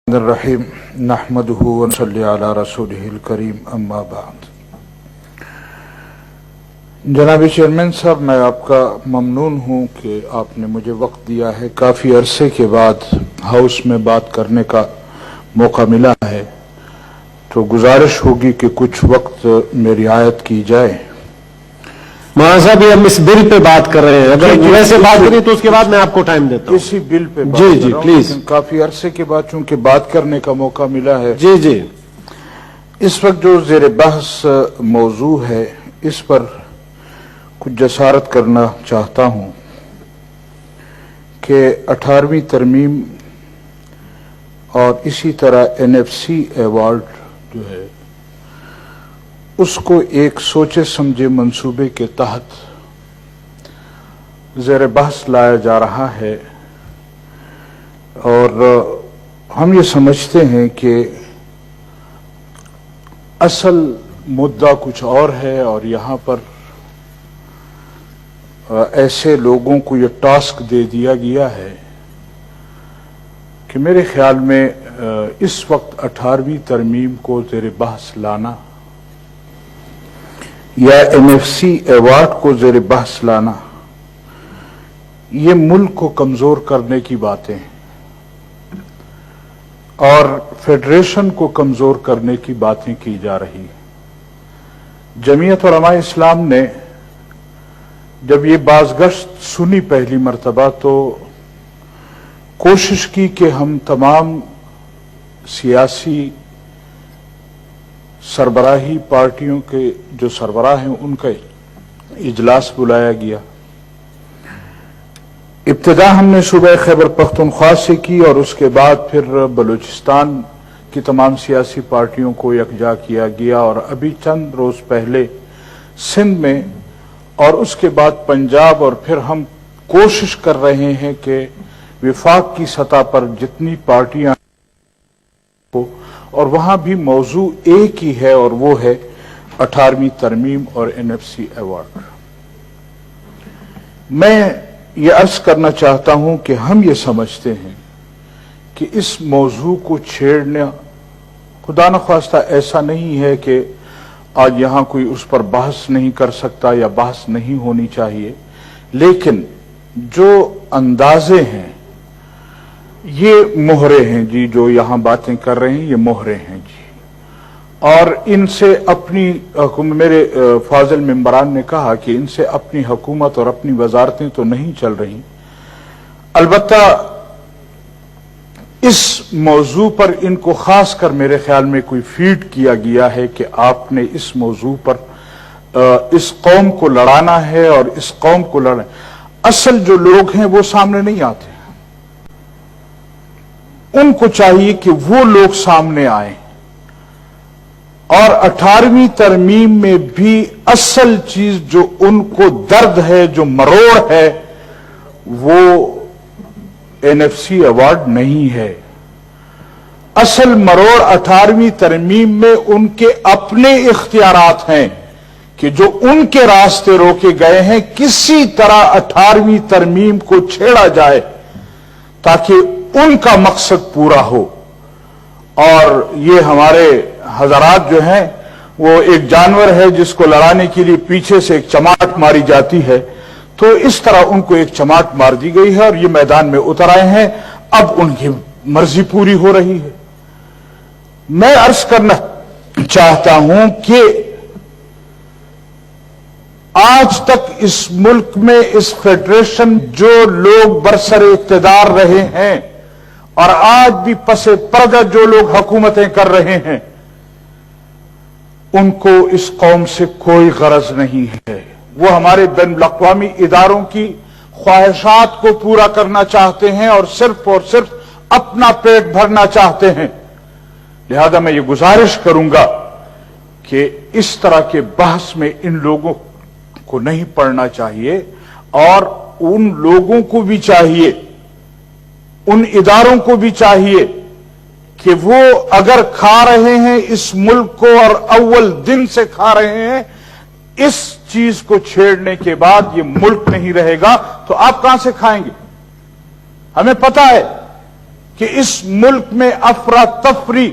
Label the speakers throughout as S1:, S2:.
S1: الرحیم نحمدہ ونصلی علی رسولہ الکریم اما بعد۔ جناب چیئرمین صاحب، میں آپ کا ممنون ہوں کہ آپ نے مجھے وقت دیا ہے۔ کافی عرصے کے بعد ہاؤس میں بات کرنے کا موقع ملا ہے، تو گزارش ہوگی کہ کچھ وقت میں رعایت کی جائے۔
S2: مولانا صاحب، ہم اس بل پہ بات کر رہے ہیں، اگر ویسے بات کریں تو اس کے بعد میں آپ کو ٹائم دیتا ہوں۔
S1: اسی بل پہ بات
S2: جی
S1: کر رہا ہوں،
S2: پلیز۔
S1: لیکن کافی عرصے کے بعد چونکہ بات کرنے کا موقع ملا ہے،
S2: جی
S1: اس وقت جو زیر بحث موضوع ہے اس پر کچھ جسارت کرنا چاہتا ہوں کہ 18ویں ترمیم اور اسی طرح NFC ایوارڈ جو ہے اس کو ایک سوچے سمجھے منصوبے کے تحت زیر بحث لایا جا رہا ہے، اور ہم یہ سمجھتے ہیں کہ اصل مدعا کچھ اور ہے، اور یہاں پر ایسے لوگوں کو یہ ٹاسک دے دیا گیا ہے کہ میرے خیال میں اس وقت 18ویں ترمیم کو زیر بحث لانا یا NFC ایوارڈ کو زیر بحث لانا یہ ملک کو کمزور کرنے کی باتیں ہیں اور فیڈریشن کو کمزور کرنے کی باتیں کی جا رہی ہیں۔ جمعیت علماء اسلام نے جب یہ بازگشت سنی پہلی مرتبہ تو کوشش کی کہ ہم تمام سیاسی سربراہی پارٹیوں کے جو سربراہ ہیں ان کا اجلاس بلایا گیا۔ ابتدا ہم نے صوبہ خیبر پختونخوا سے کی، اور اس کے بعد پھر بلوچستان کی تمام سیاسی پارٹیوں کو یکجا کیا گیا، اور ابھی چند روز پہلے سندھ میں، اور اس کے بعد پنجاب، اور پھر ہم کوشش کر رہے ہیں کہ وفاق کی سطح پر جتنی پارٹیاں ہو، اور وہاں بھی موضوع ایک ہی ہے، اور وہ ہے 18ویں ترمیم اور NFC ایوارڈ۔ میں یہ عرض کرنا چاہتا ہوں کہ ہم یہ سمجھتے ہیں کہ اس موضوع کو چھیڑنا خدا نخواستہ ایسا نہیں ہے کہ آج یہاں کوئی اس پر بحث نہیں کر سکتا یا بحث نہیں ہونی چاہیے، لیکن جو اندازے ہیں یہ مہرے ہیں جی، جو یہاں باتیں کر رہے ہیں یہ مہرے ہیں جی، اور ان سے اپنی میرے فاضل ممبران نے کہا کہ ان سے اپنی حکومت اور اپنی وزارتیں تو نہیں چل رہی۔ البتہ اس موضوع پر ان کو خاص کر میرے خیال میں کوئی فیڈ کیا گیا ہے کہ آپ نے اس موضوع پر اس قوم کو لڑانا ہے، اور اس قوم کو لڑنا۔ اصل جو لوگ ہیں وہ سامنے نہیں آتے، ان کو چاہیے کہ وہ لوگ سامنے آئیں، اور 18ویں ترمیم میں بھی اصل چیز جو ان کو درد ہے، جو مروڑ ہے، وہ NFC ایوارڈ نہیں ہے۔ اصل مروڑ 18ویں ترمیم میں ان کے اپنے اختیارات ہیں کہ جو ان کے راستے روکے گئے ہیں، کسی طرح 18ویں ترمیم کو چھیڑا جائے تاکہ ان کا مقصد پورا ہو۔ اور یہ ہمارے حضرات جو ہیں وہ ایک جانور ہے جس کو لڑانے کے لیے پیچھے سے ایک چماٹ ماری جاتی ہے، تو اس طرح ان کو ایک چماٹ مار دی گئی ہے، اور یہ میدان میں اتر آئے ہیں، اب ان کی مرضی پوری ہو رہی ہے۔ میں عرض کرنا چاہتا ہوں کہ آج تک اس ملک میں اس فیڈریشن جو لوگ برسر اقتدار رہے ہیں، اور آج بھی پس پردہ جو لوگ حکومتیں کر رہے ہیں، ان کو اس قوم سے کوئی غرض نہیں ہے۔ وہ ہمارے بین الاقوامی اداروں کی خواہشات کو پورا کرنا چاہتے ہیں، اور صرف اپنا پیٹ بھرنا چاہتے ہیں۔ لہذا میں یہ گزارش کروں گا کہ اس طرح کے بحث میں ان لوگوں کو نہیں پڑنا چاہیے، اور ان لوگوں کو بھی چاہیے، ان اداروں کو بھی چاہیے کہ وہ اگر کھا رہے ہیں اس ملک کو، اور اول دن سے کھا رہے ہیں، اس چیز کو چھیڑنے کے بعد یہ ملک نہیں رہے گا تو آپ کہاں سے کھائیں گے؟ ہمیں پتہ ہے کہ اس ملک میں افراتفری،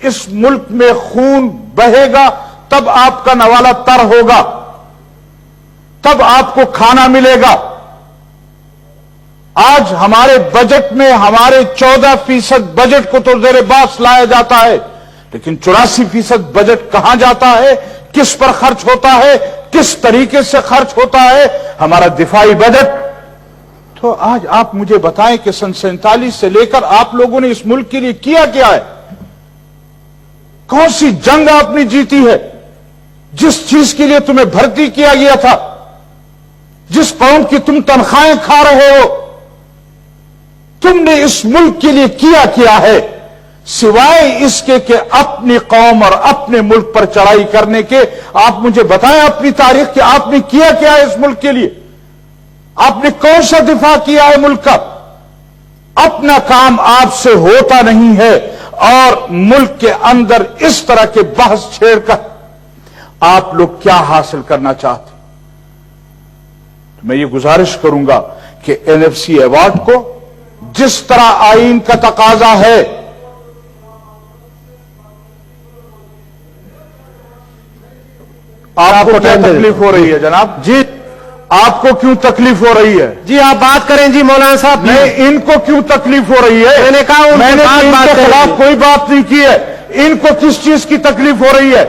S1: اس ملک میں خون بہے گا، تب آپ کا نوالہ تر ہوگا، تب آپ کو کھانا ملے گا۔ آج ہمارے بجٹ میں ہمارے 14% بجٹ کو تو زیر باس لایا جاتا ہے، لیکن 84% بجٹ کہاں جاتا ہے، کس پر خرچ ہوتا ہے، کس طریقے سے خرچ ہوتا ہے ہمارا دفاعی بجٹ۔ تو آج آپ مجھے بتائیں کہ سن 47 سے لے کر آپ لوگوں نے اس ملک کے لیے کیا ہے؟ کون سی جنگ آپ نے جیتی ہے؟ جس چیز کے لیے تمہیں بھرتی کیا گیا تھا، جس پاؤنڈ کی تم تنخواہیں کھا رہے ہو، تم نے اس ملک کے لیے کیا ہے سوائے اس کے کہ اپنی قوم اور اپنے ملک پر چڑھائی کرنے کے؟ آپ مجھے بتائیں اپنی تاریخ کہ آپ نے کیا ہے اس ملک کے لیے؟ آپ نے کون سا دفاع کیا ہے ملک کا؟ اپنا کام آپ سے ہوتا نہیں ہے، اور ملک کے اندر اس طرح کے بحث چھیڑ کر آپ لوگ کیا حاصل کرنا چاہتے؟ میں یہ گزارش کروں گا کہ NFC ایوارڈ کو جس طرح آئین کا تقاضا ہے، آپ کو کیا تکلیف ہو رہی ہے جناب؟
S2: جی
S1: آپ کو کیوں تکلیف ہو رہی ہے؟
S2: جی آپ بات کریں جی مولانا صاحب۔
S1: نہیں، ان کو کیوں تکلیف ہو رہی ہے؟
S2: میں نے کہا
S1: میں نے ان کے خلاف کوئی بات نہیں کی ہے۔ ان کو کس چیز کی تکلیف ہو رہی ہے؟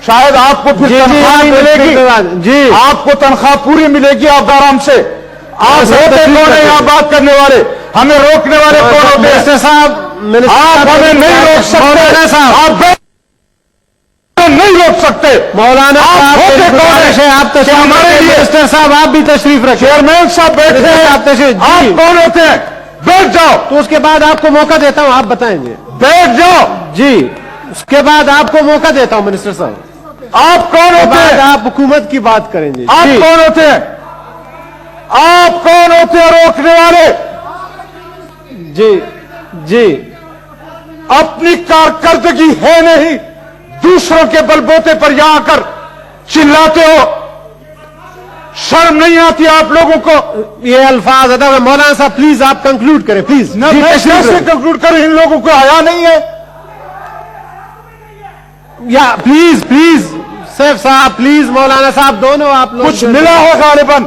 S1: شاید آپ کو پھر تنخواہ ملے گی،
S2: جی
S1: آپ کو تنخواہ پوری ملے گی، آپ آرام سے۔ آپ ہوتے کون ہیں یہاں بات کرنے والے؟ ہمیں روکنے والے کون ہوتے ہیں؟
S2: منسٹر صاحب،
S1: آپ ہمیں نہیں روک سکتے،
S2: مولانا صاحب
S1: آپ نہیں روک سکتے۔
S2: مولانا صاحب آپ تشریف
S1: ہمارے لیے
S2: منسٹر صاحب آپ بھی تشریف رکھیں۔
S1: چیئرمین صاحب بیٹھے ہیں،
S2: آپ تشریف،
S1: آپ
S2: جی
S1: کون ہوتے ہیں؟ بیٹھ جاؤ،
S2: تو اس کے بعد آپ کو موقع دیتا ہوں، آپ بتائیں گے۔
S1: بیٹھ جاؤ۔
S2: جی اس کے بعد آپ کو موقع دیتا ہوں منسٹر صاحب۔
S1: آپ کون ہوتے ہیں؟
S2: آپ حکومت کی بات کریں گے۔
S1: آپ کون ہوتے ہیں؟ آپ کون ہوتے ہیں روکنے والے؟
S2: جی جی
S1: اپنی کارکردگی ہے نہیں، دوسروں کے بلبوتے پر یہاں کر چلاتے ہو، شرم نہیں آتی آپ لوگوں کو؟
S2: یہ الفاظ ادا کریں۔ مولانا صاحب پلیز آپ کنکلوڈ کریں پلیز۔
S1: میں کیسے کنکلوڈ کروں؟ ان لوگوں کو حیا نہیں ہے؟
S2: یا پلیز پلیز سیف صاحب پلیز، مولانا صاحب دونوں آپ لوگ
S1: کچھ ملا ہے غالباً،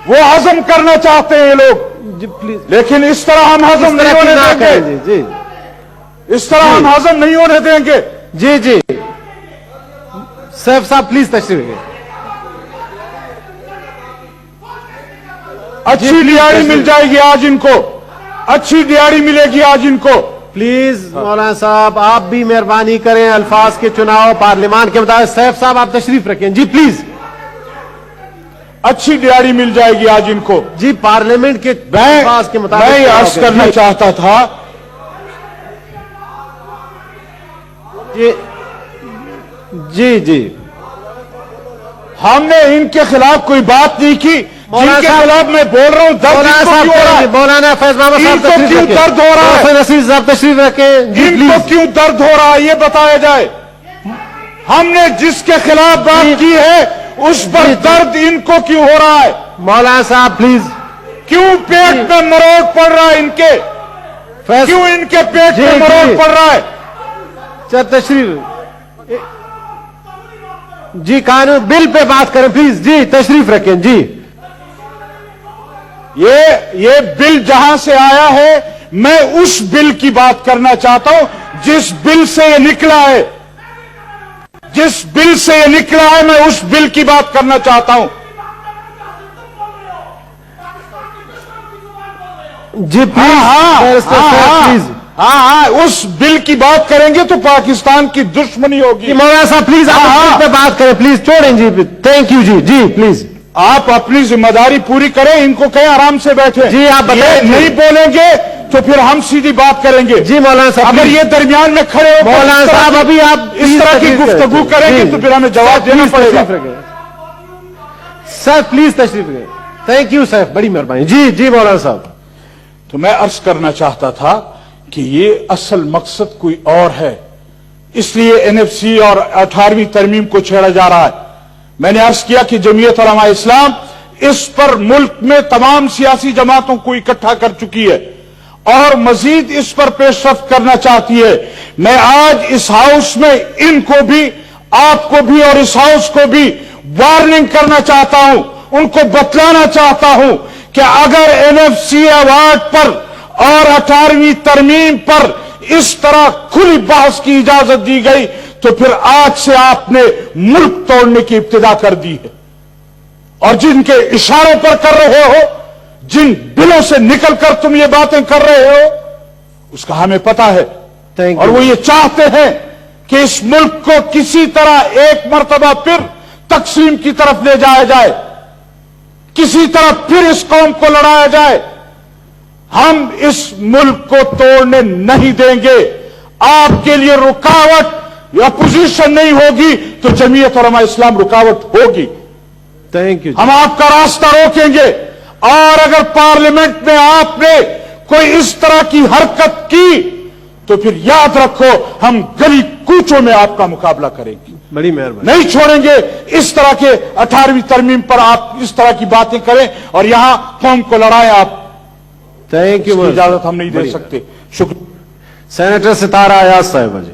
S1: وہ ہضم کرنا چاہتے ہیں یہ لوگ،
S2: جی پلیز
S1: لیکن اس طرح ہم ہضم نہیں ہونے دیں گے،
S2: جی جی
S1: اس طرح ہم ہضم نہیں ہونے دیں گے۔
S2: جی جی سیف صاحب پلیز تشریف رکھیں۔
S1: اچھی دیہڑی مل جائے گی آج ان کو، اچھی دیہڑی ملے گی آج ان کو۔
S2: پلیز مولانا صاحب آپ بھی مہربانی کریں، الفاظ کے چناؤ پارلیمان کے مطابق۔ سیف صاحب آپ تشریف رکھیں جی پلیز۔
S1: اچھی دیہڑی مل جائے گی آج ان کو۔
S2: جی پارلیمنٹ کے الفاظ کے مطابق
S1: میں یہ عرض کرنا چاہتا تھا،
S2: جی جی جی
S1: ہم نے ان کے خلاف کوئی بات نہیں کی، جن کے خلاف میں بول رہا ہوں درد ان کو کیوں ہو رہا ہے؟
S2: مولانا فیض محمد
S1: ان
S2: صاحب
S1: کو
S2: تشریف
S1: کیوں
S2: رکھیں۔
S1: درد ہو رہا ہے؟
S2: نصیر صاحب تشریف رکھیں جی
S1: ان کو
S2: پلیز۔
S1: کیوں درد ہو رہا ہے یہ بتایا جائے۔ ہم نے جس کے خلاف بات کی ہے اس پر درد ان کو کیوں ہو رہا ہے؟
S2: مولانا صاحب پلیز۔
S1: کیوں پیٹ میں مروڑ پڑ رہا ہے ان کے؟ کیوں ان کے پیٹ میں مروڑ پڑ رہا ہے؟
S2: تشریف جی قانون بل پہ بات کریں پلیز، جی تشریف رکھیں جی۔
S1: یہ بل جہاں سے آیا ہے میں اس بل کی بات کرنا چاہتا ہوں جس بل سے یہ نکلا ہے، جس بل سے یہ نکلا ہے میں اس بل کی بات کرنا چاہتا ہوں۔
S2: جی پلیز
S1: ہاں اس بل کی بات کریں گے تو پاکستان کی دشمنی ہوگی۔
S2: مولانا صاحب پلیز آپ پہ بات کریں پلیز، چھوڑیں جی تھینک یو جی جی پلیز۔
S1: آپ اپنی ذمہ داری پوری کریں، ان کو کہیں آرام سے بیٹھیں۔
S2: جی آپ
S1: یہ نہیں بولیں گے تو پھر ہم سیدھی بات کریں گے۔
S2: جی مولانا صاحب
S1: اگر یہ درمیان میں کھڑے ہو
S2: مولانا صاحب ابھی آپ
S1: اس طرح کی گفتگو کریں گے تو پھر ہمیں جواب دینا پڑے گا۔
S2: سر پلیز تشریف رکھیں، تھینک یو سر، بڑی مہربانی۔ جی جی مولانا صاحب۔
S1: تو میں عرض کرنا چاہتا تھا کہ یہ اصل مقصد کوئی اور ہے، اس لیے NFC اور 18ویں ترمیم کو چھیڑا جا رہا ہے۔ میں نے عرض کیا کہ جمعیت علماء اسلام اس پر ملک میں تمام سیاسی جماعتوں کو اکٹھا کر چکی ہے اور مزید اس پر پیش رفت کرنا چاہتی ہے. میں آج اس ہاؤس میں ان کو بھی، آپ کو بھی اور اس ہاؤس کو بھی وارننگ کرنا چاہتا ہوں، ان کو بتلانا چاہتا ہوں کہ اگر NFC ایوارڈ پر اور 18ویں ترمیم پر اس طرح کھلی بحث کی اجازت دی گئی تو پھر آج سے آپ نے ملک توڑنے کی ابتدا کر دی ہے. اور جن کے اشاروں پر کر رہے ہو، جن دلوں سے نکل کر تم یہ باتیں کر رہے ہو، اس کا ہمیں پتا ہے. اور وہ یہ چاہتے ہیں کہ اس ملک کو کسی طرح ایک مرتبہ پھر تقسیم کی طرف لے جایا جائے، کسی طرح پھر اس قوم کو لڑایا جائے. ہم اس ملک کو توڑنے نہیں دیں گے. آپ کے لیے رکاوٹ یا اپوزیشن نہیں ہوگی تو جمعیت علماء اسلام رکاوٹ ہوگی.
S2: Thank you.
S1: ہم آپ کا راستہ روکیں گے، اور اگر پارلیمنٹ میں آپ نے کوئی اس طرح کی حرکت کی تو پھر یاد رکھو ہم گلی کوچوں میں آپ کا مقابلہ کریں گے.
S2: بڑی مہربانی.
S1: نہیں چھوڑیں گے. اس طرح کے 18ویں ترمیم پر آپ اس طرح کی باتیں کریں اور یہاں قوم کو لڑائیں، آپ
S2: تھینک یو.
S1: اجازت ہم نہیں دے سکتے. شکریہ.
S2: سینیٹر ستارہ ایاز صاحبہ جی.